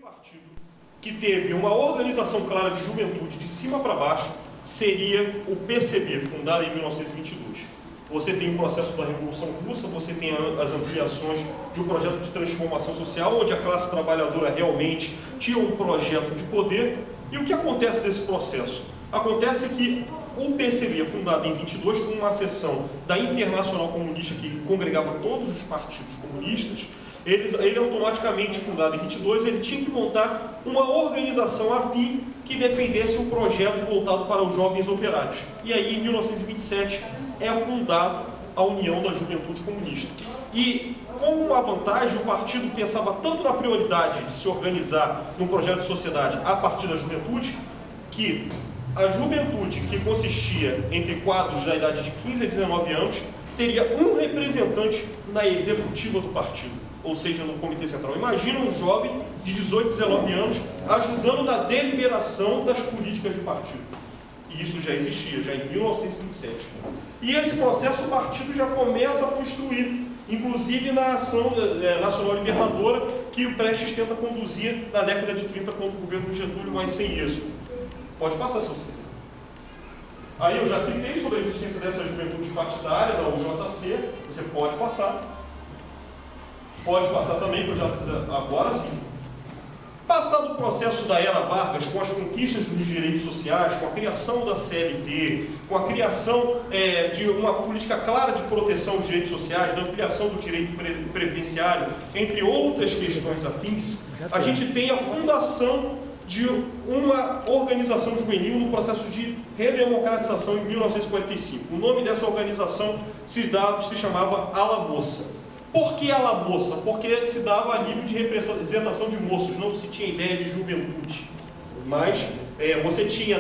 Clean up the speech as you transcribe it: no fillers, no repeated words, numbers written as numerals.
partido que teve uma organização clara de juventude de cima para baixo seria o PCB, fundado em 1922. Você tem o processo da Revolução Russa, você tem as ampliações de um projeto de transformação social, onde a classe trabalhadora realmente tinha um projeto de poder. E o que acontece nesse processo? Acontece que o PCB, fundado em 22, com uma seção da Internacional Comunista que congregava todos os partidos comunistas, ele automaticamente, fundado em 22, ele tinha que montar uma organização afim que defendesse um projeto voltado para os jovens operários. E aí, em 1927, é fundada a União da Juventude Comunista. E, como uma vantagem, o partido pensava tanto na prioridade de se organizar num projeto de sociedade a partir da juventude, que a juventude, que consistia entre quadros da idade de 15 a 19 anos, teria um representante na executiva do partido, ou seja, no Comitê Central. Imagina um jovem de 18 a 19 anos ajudando na deliberação das políticas do partido. E isso já existia, já em 1927. E esse processo o partido já começa a construir, inclusive na ação nacional libertadora que o Prestes tenta conduzir na década de 30 contra o governo de Getúlio, mas sem êxito. Pode passar, se você quiser. Aí eu já citei sobre a existência dessa juventude partidária, da UJC, você pode passar. Pode passar também, que eu já agora sim. Passado o processo da era Vargas, com as conquistas dos direitos sociais, com a criação da CLT, com a criação de uma política clara de proteção dos direitos sociais, da ampliação do direito previdenciário, entre outras questões afins, a gente tem a fundação de uma organização juvenil no processo de redemocratização em 1945. O nome dessa organização se chamava Ala Moça. Por que Ala Moça? Porque se dava a nível de representação de moços, não se tinha ideia de juventude. Mas você tinha